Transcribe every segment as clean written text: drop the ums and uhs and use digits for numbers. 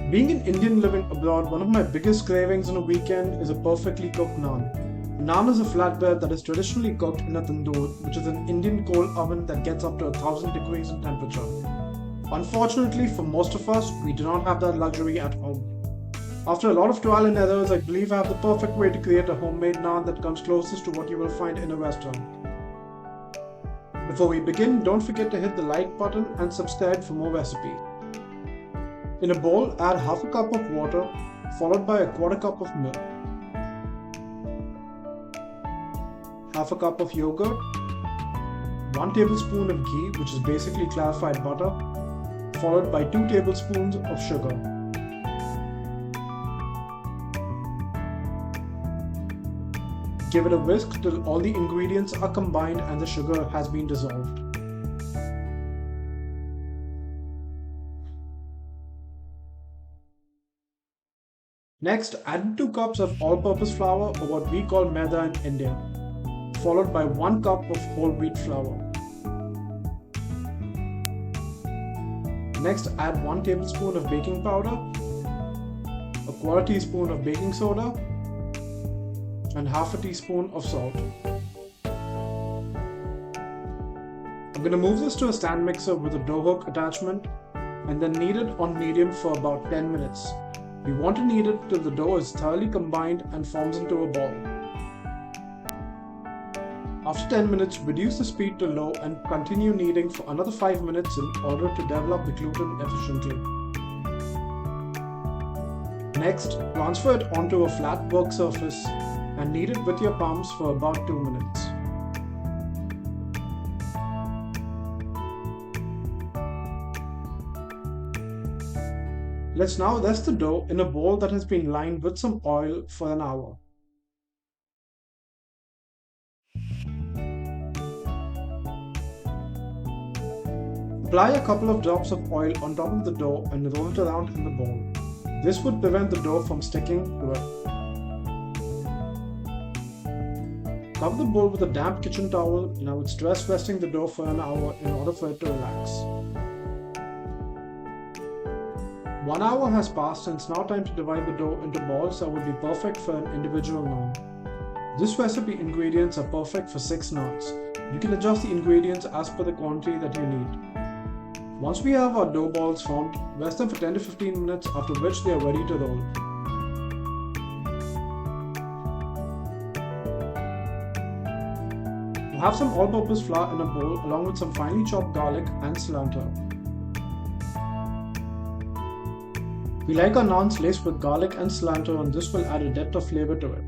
Being an Indian living abroad, one of my biggest cravings on a weekend is a perfectly cooked naan. Naan is a flatbread that is traditionally cooked in a tandoor, which is an Indian coal oven that gets up to 1000 degrees in temperature. Unfortunately, for most of us, we do not have that luxury at home. After a lot of trial and errors, I believe I have the perfect way to create a homemade naan that comes closest to what you will find in a restaurant. Before we begin, don't forget to hit the like button and subscribe for more recipes. In a bowl, add half a cup of water, followed by a quarter cup of milk, half a cup of yogurt, 1 tablespoon of ghee, which is basically clarified butter, followed by 2 tablespoons of sugar. Give it a whisk till all the ingredients are combined and the sugar has been dissolved. Next, add 2 cups of all-purpose flour, or what we call maida in India, followed by 1 cup of whole wheat flour. Next, add 1 tablespoon of baking powder, a quarter teaspoon of baking soda, and half a teaspoon of salt. I'm going to move this to a stand mixer with a dough hook attachment and then knead it on medium for about 10 minutes. We want to knead it till the dough is thoroughly combined and forms into a ball. After 10 minutes, reduce the speed to low and continue kneading for another 5 minutes in order to develop the gluten efficiently. Next, transfer it onto a flat work surface and knead it with your palms for about 2 minutes. Let's now rest the dough in a bowl that has been lined with some oil for an hour. Apply a couple of drops of oil on top of the dough and roll it around in the bowl. This would prevent the dough from sticking to it. Cover the bowl with a damp kitchen towel and I would stress resting the dough for an hour in order for it to relax. 1 hour has passed and it's now time to divide the dough into balls that would be perfect for an individual naan. This recipe ingredients are perfect for 6 naans. You can adjust the ingredients as per the quantity that you need. Once we have our dough balls formed, rest them for 10 to 15 minutes, after which they are ready to roll. Have some all-purpose flour in a bowl along with some finely chopped garlic and cilantro. We like our naans laced with garlic and cilantro, and this will add a depth of flavor to it.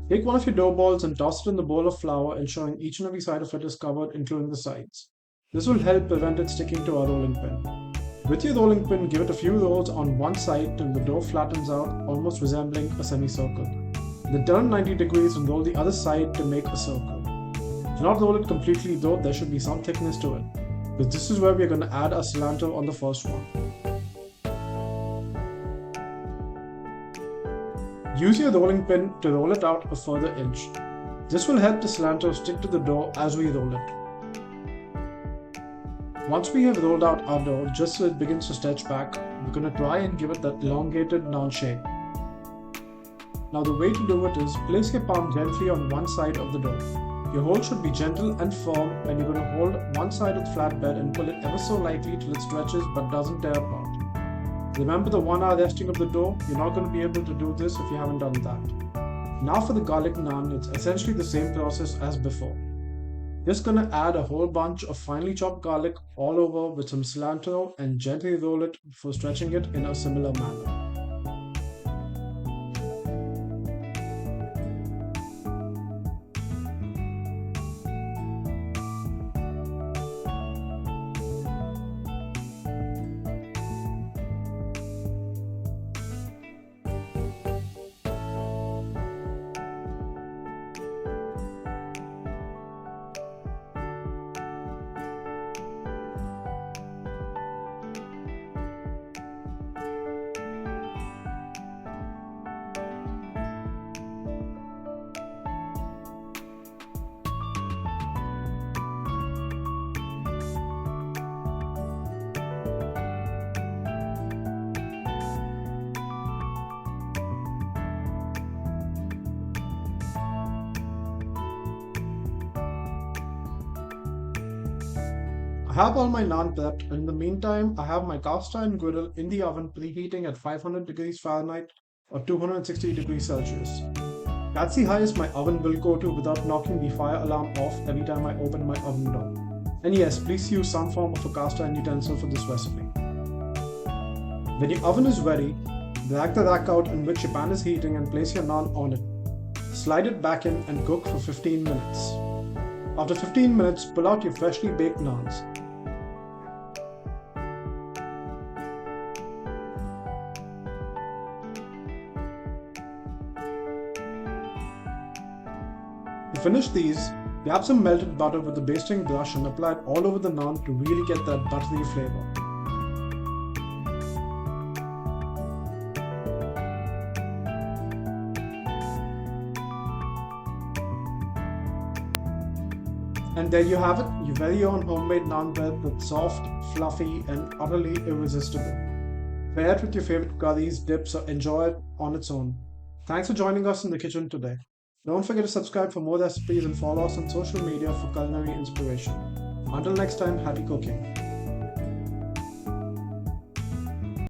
Take one of your dough balls and toss it in the bowl of flour, ensuring each and every side of it is covered, including the sides. This will help prevent it sticking to our rolling pin. With your rolling pin, give it a few rolls on one side till the dough flattens out, almost resembling a semicircle. Then turn 90 degrees and roll the other side to make a circle. Do not roll it completely though, there should be some thickness to it, because this is where we are going to add our cilantro on the first one. Use your rolling pin to roll it out a further inch. This will help the cilantro stick to the dough as we roll it. Once we have rolled out our dough, just so it begins to stretch back, we're going to try and give it that elongated naan shape. Now the way to do it is, place your palm gently on one side of the dough. Your hold should be gentle and firm, and you're going to hold one side of the flatbread and pull it ever so lightly till it stretches but doesn't tear apart. Remember the 1 hour resting of the dough, you're not going to be able to do this if you haven't done that. Now for the garlic naan, it's essentially the same process as before. Just gonna add a whole bunch of finely chopped garlic all over with some cilantro and gently roll it before stretching it in a similar manner. I have all my naan prepped, and in the meantime, I have my cast iron griddle in the oven preheating at 500 degrees Fahrenheit or 260 degrees Celsius. That's the highest my oven will go to without knocking the fire alarm off every time I open my oven door. And yes, please use some form of a cast iron utensil for this recipe. When your oven is ready, drag the rack out in which your pan is heating and place your naan on it. Slide it back in and cook for 15 minutes. After 15 minutes, pull out your freshly baked naans. To finish these, grab some melted butter with a basting brush and apply it all over the naan to really get that buttery flavor. And there you have it, your very own homemade naan bread that's soft, fluffy, and utterly irresistible. Pair it with your favorite curries, dips, or enjoy it on its own. Thanks for joining us in the kitchen today. Don't forget to subscribe for more recipes and follow us on social media for culinary inspiration. Until next time, happy cooking.